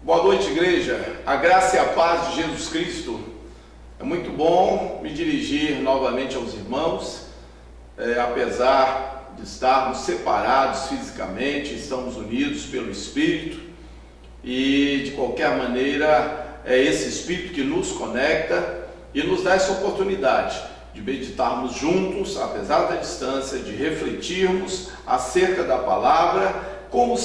Boa noite, igreja. A graça e a paz de Jesus Cristo. É muito bom me dirigir novamente aos irmãos, apesar de estarmos separados fisicamente, estamos unidos pelo Espírito e, de qualquer maneira, é esse Espírito que nos conecta e nos dá essa oportunidade de meditarmos juntos, apesar da distância, de refletirmos acerca da palavra, como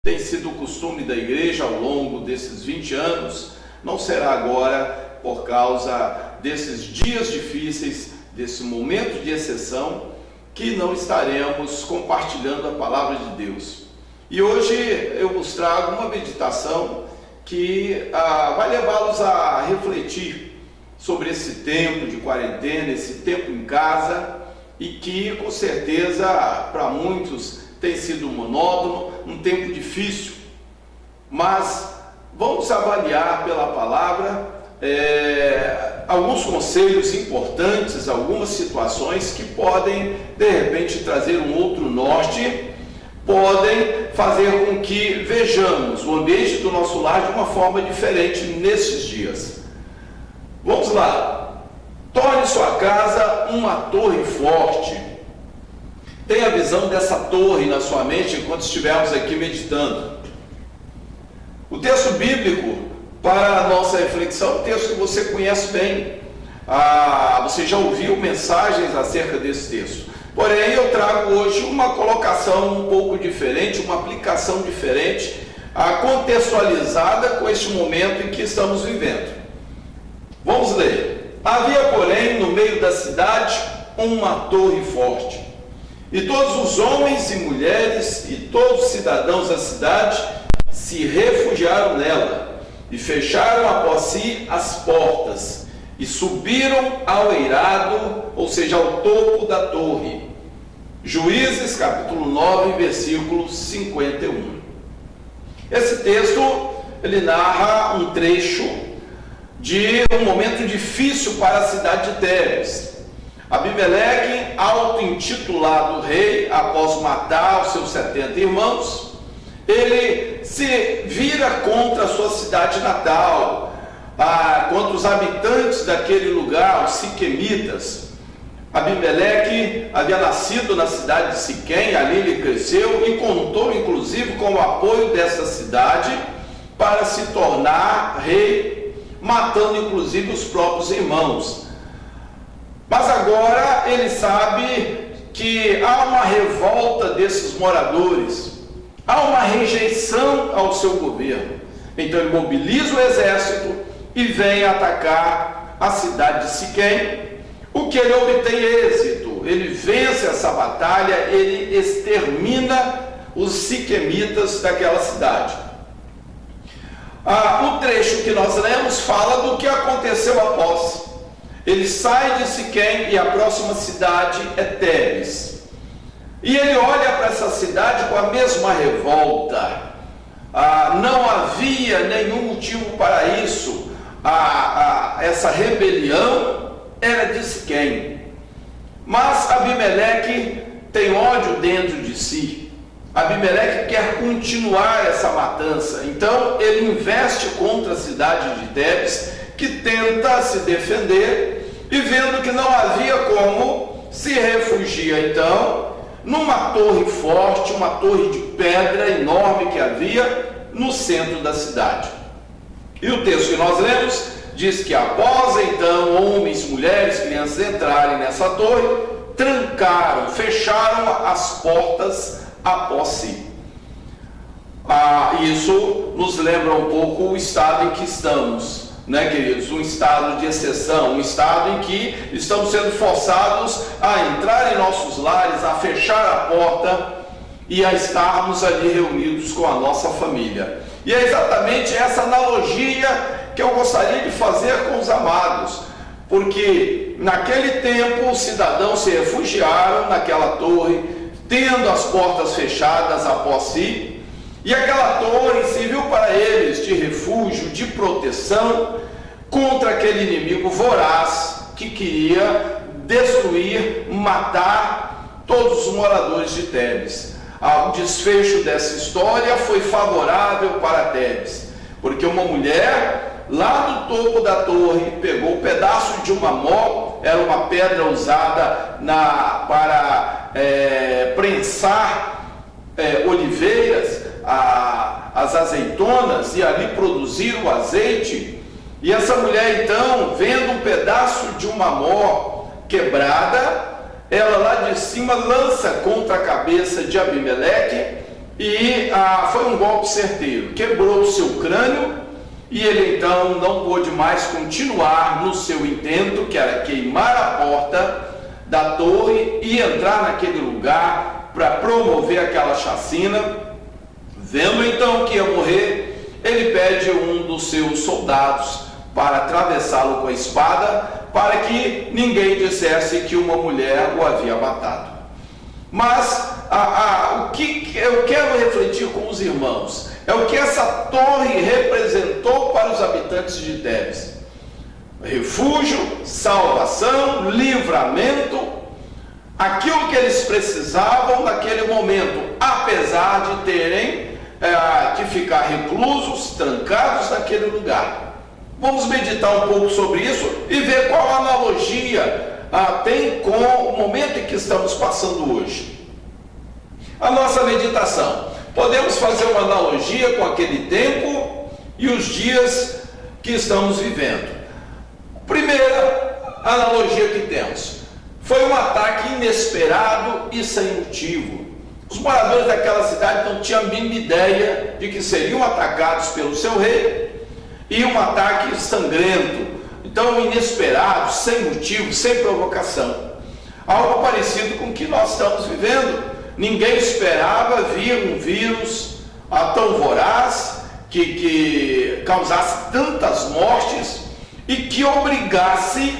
tem sido o costume da igreja ao longo desses 20 anos, não será agora por causa desses dias difíceis, desse momento de exceção, que não estaremos compartilhando a palavra de Deus. E hoje eu vos trago uma meditação que vai levá-los a refletir sobre esse tempo de quarentena, esse tempo em casa, e que com certeza para muitos tem sido monótono, um tempo difícil, mas vamos avaliar pela palavra alguns conselhos importantes, algumas situações que podem de repente trazer um outro norte, podem fazer com que vejamos o ambiente do nosso lar de uma forma diferente nesses dias. Vamos lá. Torne sua casa uma torre forte. Tenha a visão dessa torre na sua mente enquanto estivermos aqui meditando. O texto bíblico para a nossa reflexão é um texto que você conhece bem. Você já ouviu mensagens acerca desse texto. Porém, eu trago hoje uma colocação um pouco diferente, uma aplicação diferente, contextualizada com este momento em que estamos vivendo. Vamos ler. Havia, porém, no meio da cidade uma torre forte. E todos os homens e mulheres e todos os cidadãos da cidade se refugiaram nela e fecharam após si as portas e subiram ao eirado, ou seja, ao topo da torre. Juízes capítulo 9, versículo 51. Esse texto, ele narra um trecho de um momento difícil para a cidade de Tebes. Abimeleque, auto-intitulado rei, após matar os seus 70 irmãos, ele se vira contra a sua cidade natal, contra os habitantes daquele lugar, os siquemitas. Abimeleque havia nascido na cidade de Siquém, ali ele cresceu e contou inclusive com o apoio dessa cidade para se tornar rei, matando inclusive os próprios irmãos. Mas agora ele sabe que há uma revolta desses moradores, há uma rejeição ao seu governo. Então ele mobiliza o exército e vem atacar a cidade de Siquém. O que ele obtém êxito, ele vence essa batalha, ele extermina os siquemitas daquela cidade. O trecho que nós lemos fala do que aconteceu após. Ele sai de Siquém e a próxima cidade é Tebes. E ele olha para essa cidade com a mesma revolta. Não havia nenhum motivo para isso. Essa rebelião era de Siquém. Mas Abimeleque tem ódio dentro de si. Abimeleque quer continuar essa matança. Então ele investe contra a cidade de Tebes, que tenta se defender, e vendo que não havia como, se refugia então numa torre forte, uma torre de pedra enorme que havia no centro da cidade. E o texto que nós lemos diz que após então homens, mulheres, crianças entrarem nessa torre, trancaram, fecharam as portas após si. Isso nos lembra um pouco o estado em que estamos, né, queridos? Um estado de exceção, um estado em que estamos sendo forçados a entrar em nossos lares, a fechar a porta e a estarmos ali reunidos com a nossa família. E é exatamente essa analogia que eu gostaria de fazer com os amados, porque naquele tempo os cidadãos se refugiaram naquela torre, tendo as portas fechadas após si, e aquela torre serviu para eles de refúgio, de proteção contra aquele inimigo voraz que queria destruir, matar todos os moradores de Tebes. O desfecho dessa história foi favorável para Tebes. porque uma mulher lá do topo da torre pegou um pedaço de uma mó, era uma pedra usada para prensar oliveiras, as azeitonas, e ali produzir o azeite. E essa mulher então, vendo um pedaço de uma mó quebrada, ela lá de cima lança contra a cabeça de Abimeleque, e foi um golpe certeiro, quebrou o seu crânio, e ele então não pôde mais continuar no seu intento, que era queimar a porta da torre e entrar naquele lugar para promover aquela chacina. Vendo então que ia morrer, ele pede um dos seus soldados para atravessá-lo com a espada, para que ninguém dissesse que uma mulher o havia matado. Mas o que eu quero refletir com os irmãos é o que essa torre representou para os habitantes de Tebes: refúgio, salvação, livramento, aquilo que eles precisavam naquele momento, apesar de terem que ficar reclusos, trancados naquele lugar. Vamos meditar um pouco sobre isso e ver qual analogia tem com o momento em que estamos passando hoje. A nossa meditação, podemos fazer uma analogia com aquele tempo e os dias que estamos vivendo. Primeira analogia que temos foi um ataque inesperado e sem motivo. Os moradores daquela cidade não tinham a mínima ideia de que seriam atacados pelo seu rei, e um ataque sangrento, então inesperado, sem motivo, sem provocação. Algo parecido com o que nós estamos vivendo. Ninguém esperava vir um vírus tão voraz, que causasse tantas mortes e que obrigasse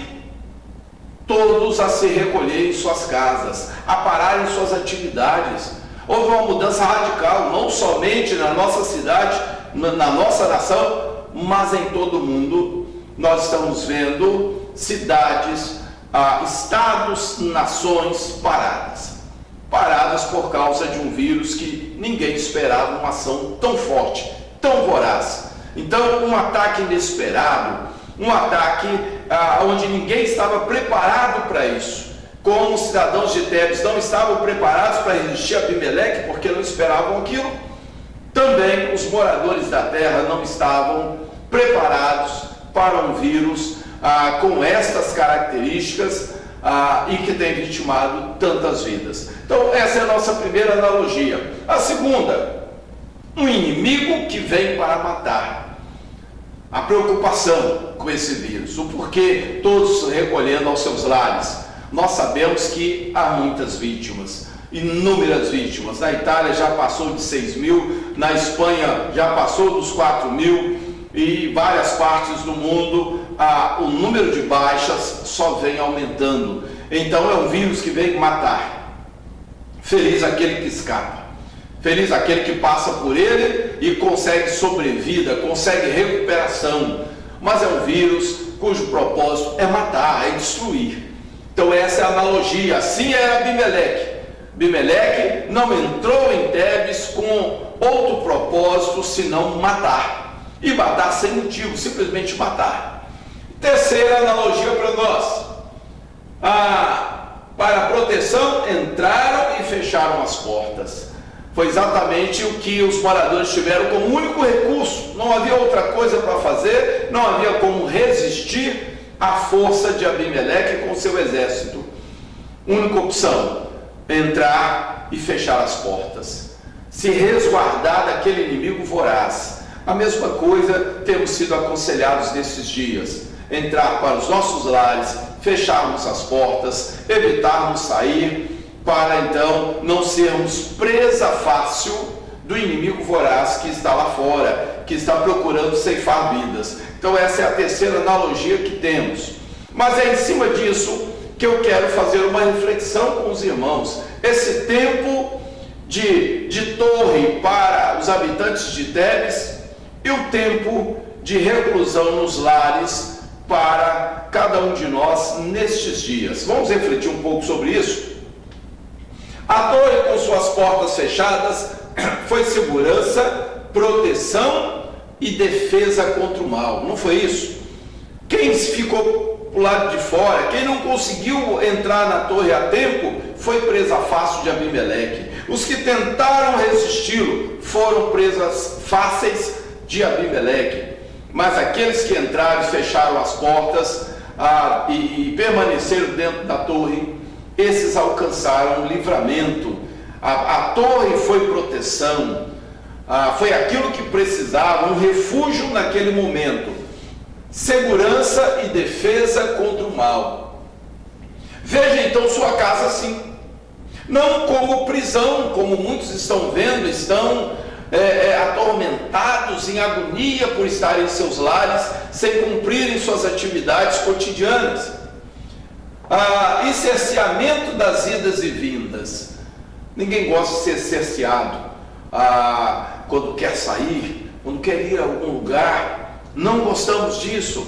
todos a se recolher em suas casas, a pararem suas atividades. Houve uma mudança radical, não somente na nossa cidade, na nossa nação, mas em todo o mundo. Nós estamos vendo cidades, estados, nações paradas por causa de um vírus que ninguém esperava, uma ação tão forte, tão voraz. Então, um ataque inesperado, um ataque onde ninguém estava preparado para isso. Como os cidadãos de Tebes não estavam preparados para resistir a Abimeleque, porque não esperavam aquilo, também os moradores da terra não estavam preparados para um vírus com estas características e que tem vitimado tantas vidas. Então, essa é a nossa primeira analogia. A segunda, um inimigo que vem para matar. A preocupação com esse vírus, o porquê todos se recolhendo aos seus lares. Nós sabemos que há muitas vítimas, inúmeras vítimas. Na Itália já passou de 6 mil, na Espanha já passou dos 4 mil, e várias partes do mundo o número de baixas só vem aumentando. Então é um vírus que vem matar. Feliz aquele que escapa, feliz aquele que passa por ele e consegue sobrevida, consegue recuperação. Mas é um vírus cujo propósito é matar, é destruir. Então essa é a analogia. Assim era Abimeleque. Abimeleque não entrou em Tebes com outro propósito senão matar. E matar sem motivo, simplesmente matar. Terceira analogia para nós. Para a proteção, entraram e fecharam as portas. Foi exatamente o que os moradores tiveram como único recurso. Não havia outra coisa para fazer, não havia como resistir à força de Abimeleque com seu exército. Única opção, entrar e fechar as portas. Se resguardar daquele inimigo voraz. A mesma coisa temos sido aconselhados nesses dias. Entrar para os nossos lares, fecharmos as portas, evitarmos sair, para então não sermos presa fácil do inimigo voraz que está lá fora, que está procurando ceifar vidas. Então essa é a terceira analogia que temos. Mas é em cima disso que eu quero fazer uma reflexão com os irmãos. Esse tempo de torre para os habitantes de Tebes e o tempo de reclusão nos lares para cada um de nós nestes dias. Vamos refletir um pouco sobre isso? A torre com suas portas fechadas foi segurança, proteção e defesa contra o mal. Não foi isso? Quem ficou para o lado de fora, quem não conseguiu entrar na torre a tempo, foi presa fácil de Abimeleque. Os que tentaram resisti-lo foram presas fáceis de Abimeleque. Mas aqueles que entraram e fecharam as portas e permaneceram dentro da torre, esses alcançaram o livramento. A torre foi proteção, foi aquilo que precisava, um refúgio naquele momento, segurança e defesa contra o mal. Veja então sua casa assim, não como prisão, como muitos estão vendo, estão atormentados em agonia por estarem em seus lares, sem cumprirem suas atividades cotidianas. E cerceamento das idas e vindas. Ninguém gosta de ser cerceado quando quer sair, quando quer ir a algum lugar. Não gostamos disso.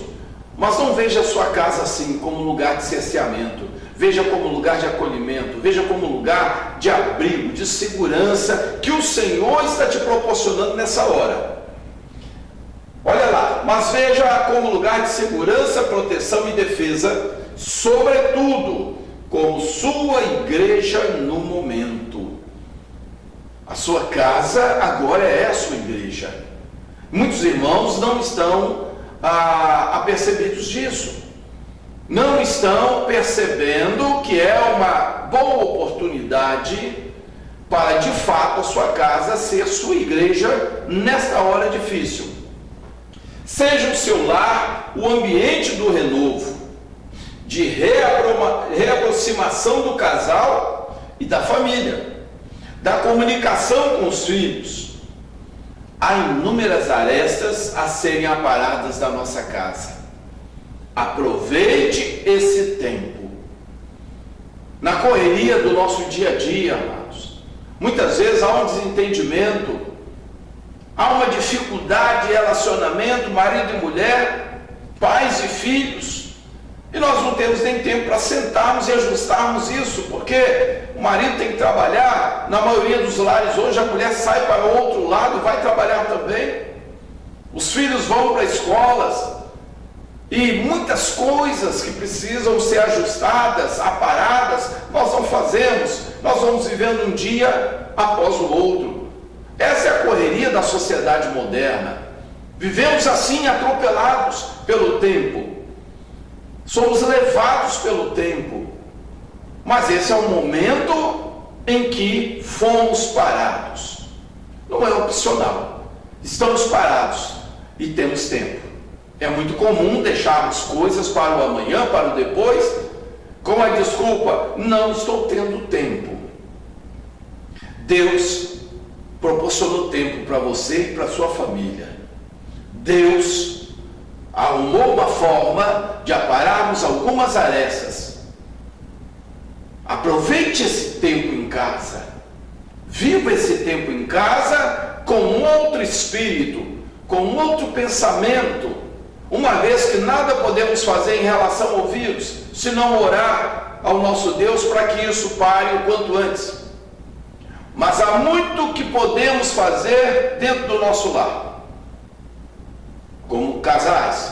Mas não veja a sua casa assim, como lugar de cerceamento. Veja como lugar de acolhimento. Veja como lugar de abrigo, de segurança, que o Senhor está te proporcionando nessa hora. Olha lá, mas veja como lugar de segurança, proteção e defesa, sobretudo como sua igreja no momento. A sua casa agora é a sua igreja. Muitos irmãos não estão apercebidos disso. Não estão percebendo que é uma boa oportunidade para, de fato, a sua casa ser sua igreja nesta hora difícil. Seja o seu lar o ambiente do renovo, de reaproximação do casal e da família, da comunicação com os filhos. Há inúmeras arestas a serem aparadas da nossa casa. Aproveite esse tempo. Na correria do nosso dia a dia, amados, muitas vezes há um desentendimento, há uma dificuldade de relacionamento, marido e mulher, pais e filhos, e nós não temos nem tempo para sentarmos e ajustarmos isso, porque o marido tem que trabalhar. Na maioria dos lares hoje a mulher sai para o outro lado, vai trabalhar também, os filhos vão para escolas, e muitas coisas que precisam ser ajustadas, aparadas, nós não fazemos. Nós vamos vivendo um dia após o outro. Essa é a correria da sociedade moderna. Vivemos assim, atropelados pelo tempo. Somos levados pelo tempo. Mas esse é o momento em que fomos parados. Não é opcional. Estamos parados e temos tempo. É muito comum deixarmos coisas para o amanhã, para o depois, com a desculpa, não estou tendo tempo. Deus proporcionou tempo para você e para a sua família. Deus arrumou uma forma de apararmos algumas arestas. Aproveite esse tempo em casa. Viva esse tempo em casa com um outro espírito, com um outro pensamento. Uma vez que nada podemos fazer em relação ao vírus, senão orar ao nosso Deus para que isso pare o quanto antes. Mas há muito que podemos fazer dentro do nosso lar, como casais,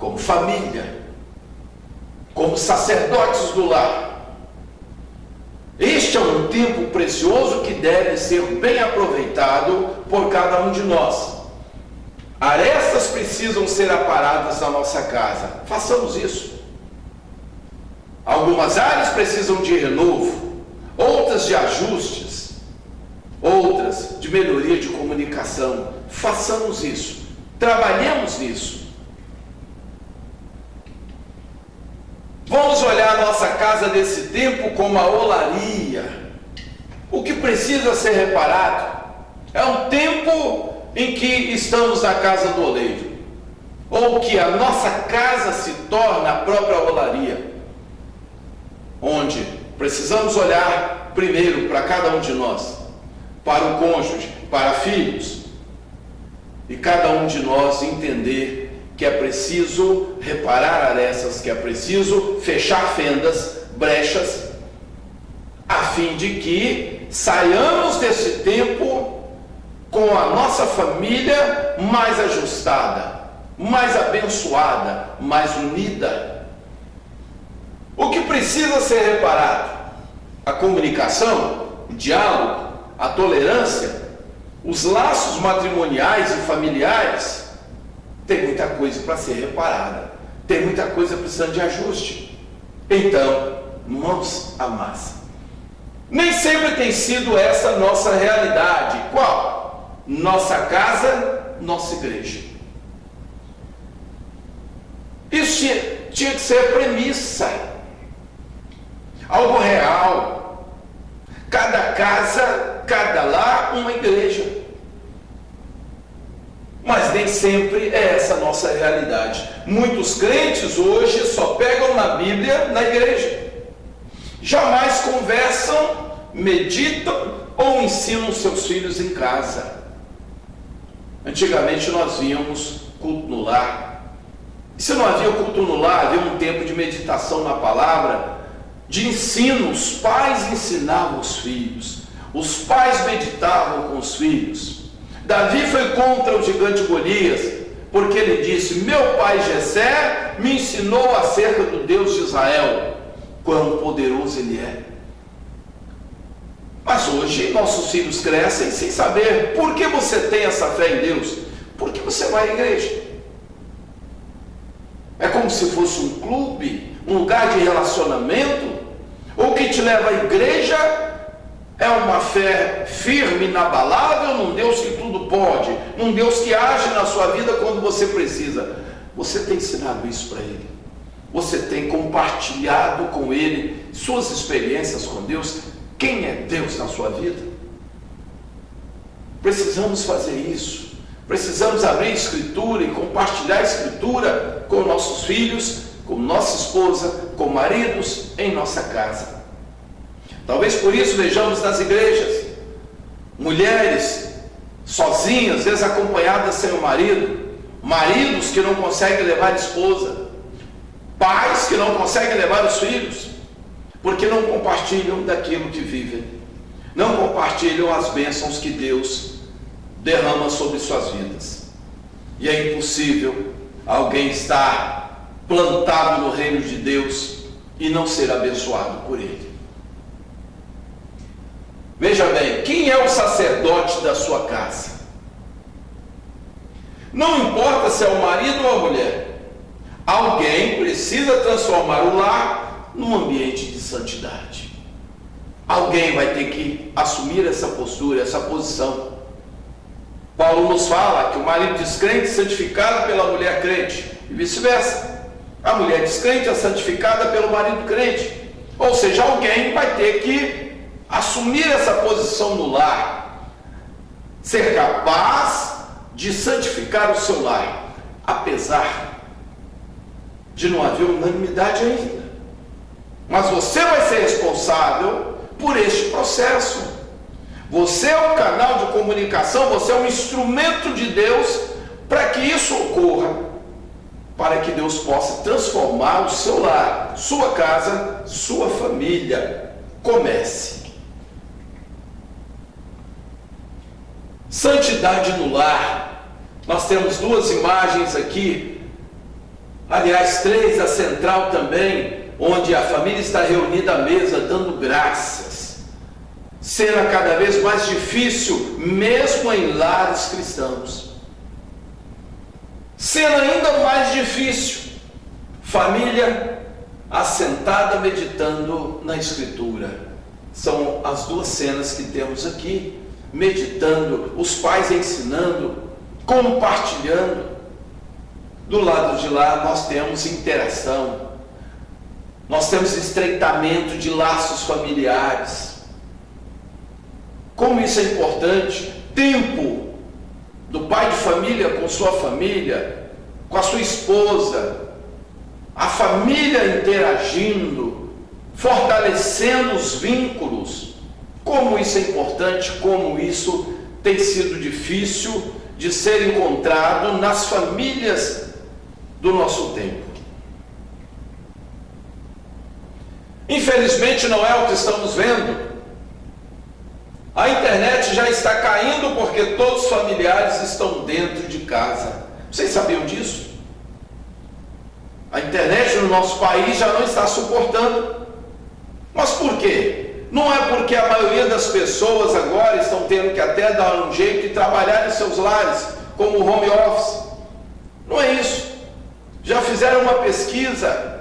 como família, como sacerdotes do lar. Este é um tempo precioso que deve ser bem aproveitado por cada um de nós. Arestas precisam ser aparadas na nossa casa. Façamos isso. Algumas áreas precisam de renovo, outras de ajustes, outras de melhoria de comunicação. Façamos isso. Trabalhemos nisso. Vamos olhar a nossa casa desse tempo como a olaria. O que precisa ser reparado é um tempo em que estamos na casa do oleiro, ou que a nossa casa se torna a própria olaria, onde precisamos olhar primeiro para cada um de nós, para o cônjuge, para filhos, e cada um de nós entender que é preciso reparar arestas, que é preciso fechar fendas, brechas, a fim de que saiamos desse tempo com a nossa família mais ajustada, mais abençoada, mais unida. O que precisa ser reparado? A comunicação, o diálogo, a tolerância, os laços matrimoniais e familiares. Tem muita coisa para ser reparada, tem muita coisa precisando de ajuste. Então, mãos à massa. Nem sempre tem sido essa nossa realidade. Qual? Nossa casa, nossa igreja. Isso tinha que ser premissa, algo real. Cada casa, cada lar, uma igreja. Mas nem sempre é essa a nossa realidade. Muitos crentes hoje só pegam na Bíblia na igreja. Jamais conversam, meditam ou ensinam seus filhos em casa. Antigamente nós víamos culto no lar. E se não havia culto no lar, havia um tempo de meditação na palavra, de ensino. Os pais ensinavam os filhos, os pais meditavam com os filhos. Davi foi contra o gigante Golias, porque ele disse: meu pai Jessé me ensinou acerca do Deus de Israel, quão poderoso ele é. Mas hoje nossos filhos crescem sem saber por que você tem essa fé em Deus, por que você vai à igreja. É como se fosse um clube, um lugar de relacionamento. O que te leva à igreja é uma fé firme, inabalável num Deus que tudo pode, num Deus que age na sua vida quando você precisa. Você tem ensinado isso para ele? Você tem compartilhado com ele suas experiências com Deus? Quem é Deus na sua vida? Precisamos fazer isso. Precisamos abrir a Escritura e compartilhar a Escritura com nossos filhos, com nossa esposa, com maridos em nossa casa. Talvez por isso vejamos nas igrejas mulheres sozinhas, desacompanhadas sem o marido, maridos que não conseguem levar a esposa, pais que não conseguem levar os filhos, porque não compartilham daquilo que vivem, não compartilham as bênçãos que Deus derrama sobre suas vidas. E é impossível alguém estar plantado no reino de Deus e não ser abençoado por ele. Veja bem, quem é o sacerdote da sua casa? Não importa se é o marido ou a mulher, alguém precisa transformar o lar num ambiente de santidade. Alguém vai ter que assumir essa postura, essa posição. Paulo nos fala que o marido descrente é santificado pela mulher crente, e vice-versa. A mulher descrente é santificada pelo marido crente. Ou seja, alguém vai ter que assumir essa posição no lar, ser capaz de santificar o seu lar, apesar de não haver unanimidade ainda. Mas você vai ser responsável por este processo. Você é um canal de comunicação, você é um instrumento de Deus para que isso ocorra, para que Deus possa transformar o seu lar, sua casa, sua família. Comece. Santidade no lar. Nós temos duas imagens aqui, aliás 3, a central também, onde a família está reunida à mesa dando graças. Cena cada vez mais difícil, mesmo em lares cristãos. Cena ainda mais difícil, família assentada meditando na Escritura. São as duas cenas que temos aqui. Meditando, os pais ensinando, compartilhando. Do lado de lá nós temos interação, nós temos estreitamento de laços familiares. Como isso é importante, tempo do pai de família com sua família, com a sua esposa, a família interagindo, fortalecendo os vínculos. Como isso é importante, como isso tem sido difícil de ser encontrado nas famílias do nosso tempo. Infelizmente não é o que estamos vendo. A internet já está caindo porque todos os familiares estão dentro de casa. Vocês sabiam disso? A internet no nosso país já não está suportando. Mas por quê? Não é porque a maioria das pessoas agora estão tendo que até dar um jeito de trabalhar em seus lares, como o home office. Não é isso. Já fizeram uma pesquisa.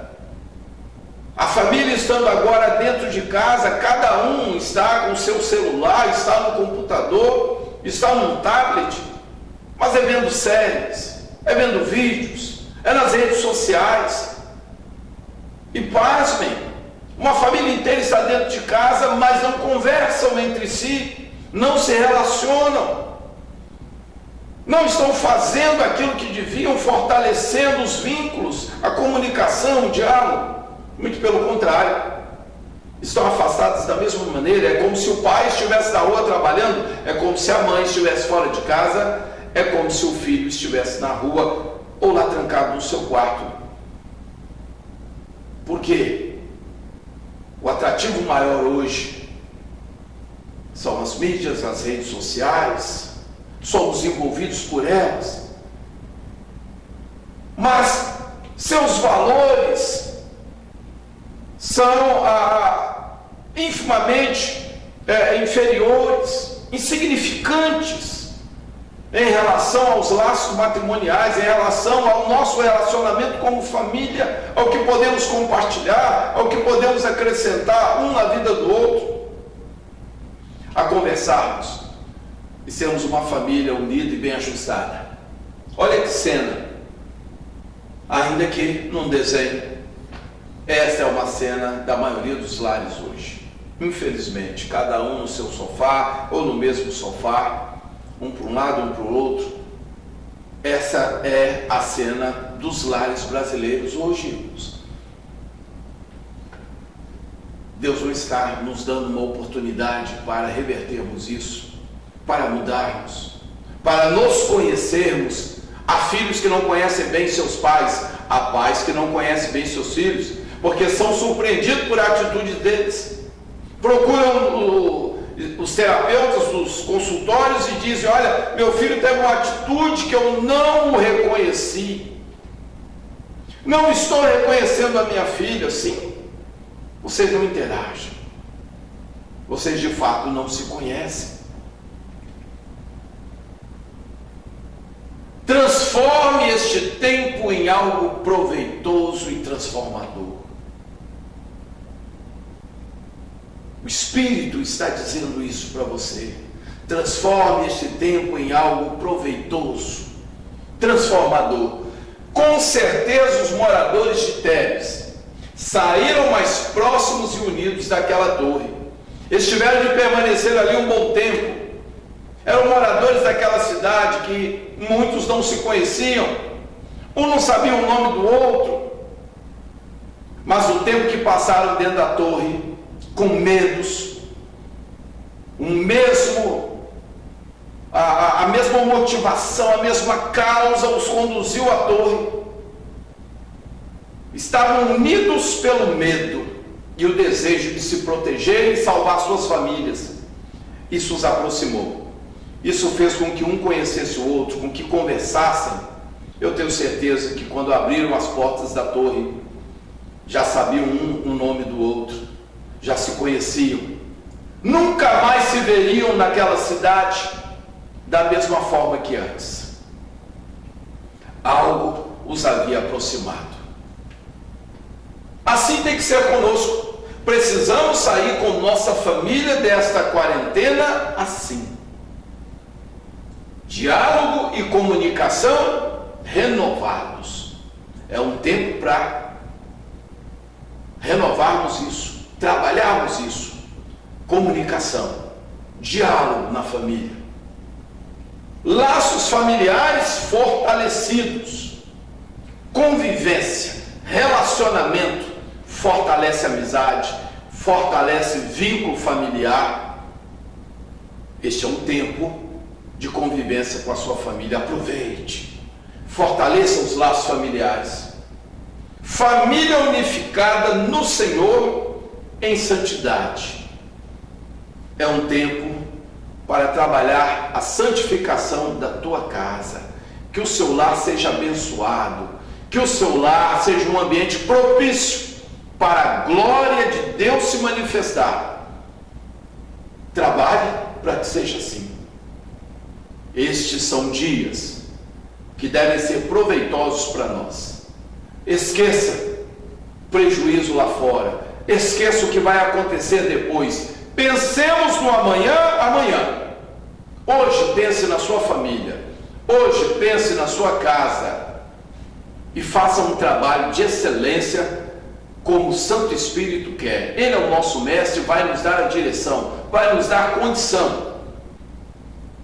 A família estando agora dentro de casa, cada um está com o seu celular, está no computador, está num tablet, mas é vendo séries, é vendo vídeos, é nas redes sociais. E pasmem, uma família inteira está dentro de casa, mas não conversam entre si, não se relacionam, não estão fazendo aquilo que deviam, fortalecendo os vínculos, a comunicação, o diálogo. Muito pelo contrário, estão afastados da mesma maneira. É como se o pai estivesse na rua trabalhando, é como se a mãe estivesse fora de casa, é como se o filho estivesse na rua ou lá trancado no seu quarto. Por quê? O atrativo maior hoje são as mídias, as redes sociais, somos envolvidos por elas, mas seus valores são infimamente inferiores, insignificantes em relação aos laços matrimoniais, em relação ao nosso relacionamento como família, ao que podemos compartilhar, ao que podemos acrescentar um na vida do outro, a conversarmos e sermos uma família unida e bem ajustada. Olha que cena, ainda que num desenho. Essa é uma cena da maioria dos lares hoje. Infelizmente, cada um no seu sofá ou no mesmo sofá, um para um lado, um para o outro. Essa é a cena dos lares brasileiros hoje, irmãos. Deus não está nos dando uma oportunidade para revertermos isso, para mudarmos, para nos conhecermos. Há filhos que não conhecem bem seus pais, há pais que não conhecem bem seus filhos, porque são surpreendidos por atitudes deles. Procuram os terapeutas dos consultórios e dizem: olha, meu filho teve uma atitude que eu não reconheci, não estou reconhecendo a minha filha. Sim, vocês não interagem, vocês de fato não se conhecem. Transforme este tempo em algo proveitoso e transformador. O Espírito está dizendo isso para você. Transforme este tempo em algo proveitoso, transformador. Com certeza os moradores de Tebes saíram mais próximos e unidos daquela torre. Eles tiveram de permanecer ali um bom tempo. Eram moradores daquela cidade que muitos não se conheciam, um não sabia o nome do outro, mas o tempo que passaram dentro da torre, com medos, a mesma motivação, a mesma causa os conduziu à torre. Estavam unidos pelo medo e o desejo de se proteger e salvar suas famílias. Isso os aproximou. Isso fez com que um conhecesse o outro, com que conversassem. Eu tenho certeza que quando abriram as portas da torre, já sabiam um o nome do outro, já se conheciam. Nunca mais se veriam naquela cidade da mesma forma que antes. Algo os havia aproximado. Assim tem que ser conosco. Precisamos sair com nossa família desta quarentena assim. Diálogo e comunicação renovados. É um tempo para renovarmos isso, trabalharmos isso. Comunicação, diálogo na família. Laços familiares fortalecidos. Convivência, relacionamento, fortalece a amizade, fortalece vínculo familiar. Este é um tempo de convivência com a sua família. Aproveite, fortaleça os laços familiares. Família unificada no Senhor em santidade. É um tempo para trabalhar a santificação da tua casa, que o seu lar seja abençoado, que o seu lar seja um ambiente propício para a glória de Deus se manifestar. Trabalhe para que seja assim. Estes são dias que devem ser proveitosos para nós. Esqueça prejuízo lá fora, esqueça o que vai acontecer depois. Pensemos no amanhã, amanhã. Hoje pense na sua família, hoje pense na sua casa e faça um trabalho de excelência como o Santo Espírito quer. Ele é o nosso mestre, vai nos dar a direção, vai nos dar a condição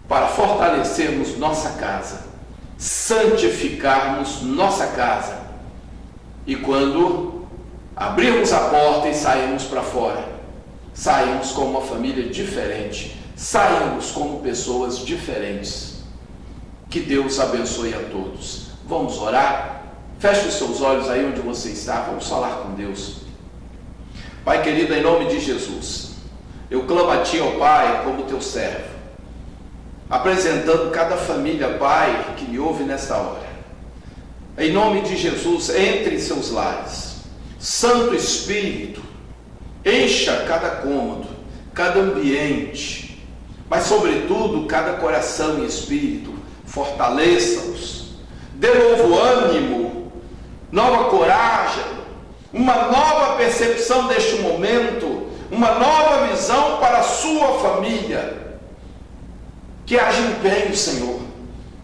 para fortalecermos nossa casa, santificarmos nossa casa, e quando abrirmos a porta e sairmos para fora, saímos como uma família diferente, saímos como pessoas diferentes. Que Deus abençoe a todos. Vamos orar? Feche os seus olhos aí onde você está, vamos falar com Deus. Pai querido, em nome de Jesus, eu clamo a Ti, ó Pai, como Teu servo, apresentando cada família, Pai, que me ouve nesta hora. Em nome de Jesus, entre em seus lares. Santo Espírito, encha cada cômodo, cada ambiente, mas sobretudo cada coração e espírito. Fortaleça-os, dê novo ânimo, nova coragem, uma nova percepção deste momento, uma nova visão para a sua família. Que haja empenho, Senhor,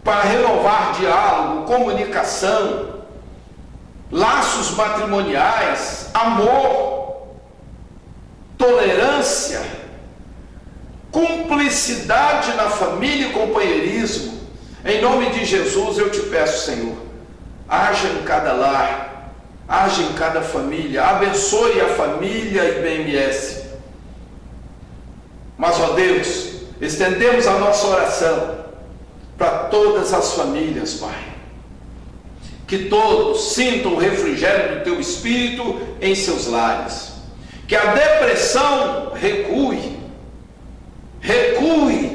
para renovar diálogo, comunicação, laços matrimoniais, amor, tolerância, cumplicidade na família e companheirismo. Em nome de Jesus eu te peço, Senhor, haja em cada lar, haja em cada família, abençoe a família IBMS. Mas, ó Deus, estendemos a nossa oração para todas as famílias, Pai. Que todos sintam o refrigério do Teu Espírito em seus lares. Que a depressão recue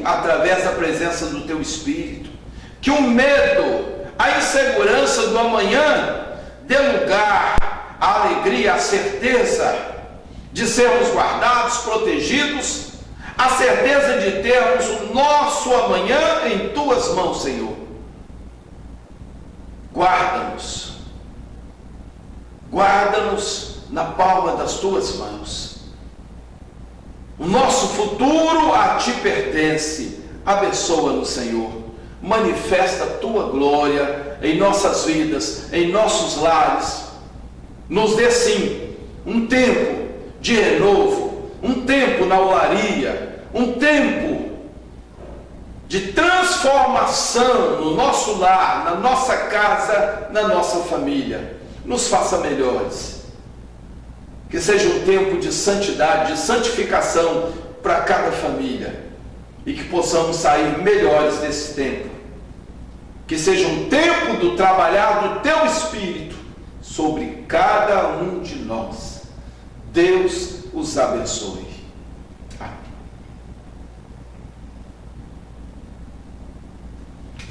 através da presença do Teu Espírito. Que o medo, a insegurança do amanhã dê lugar à alegria, à certeza de sermos guardados, protegidos, a certeza de termos o nosso amanhã em Tuas mãos, Senhor. Guarda-nos na palma das Tuas mãos. O nosso futuro a Ti pertence. Abençoa-nos, Senhor. Manifesta a Tua glória em nossas vidas, em nossos lares. Nos dê sim um tempo de renovo, um tempo na olaria, um tempo de transformação no nosso lar, na nossa casa, na nossa família. Nos faça melhores. Que seja um tempo de santidade, de santificação para cada família, e que possamos sair melhores desse tempo. Que seja um tempo do trabalhar do Teu Espírito sobre cada um de nós. Deus os abençoe.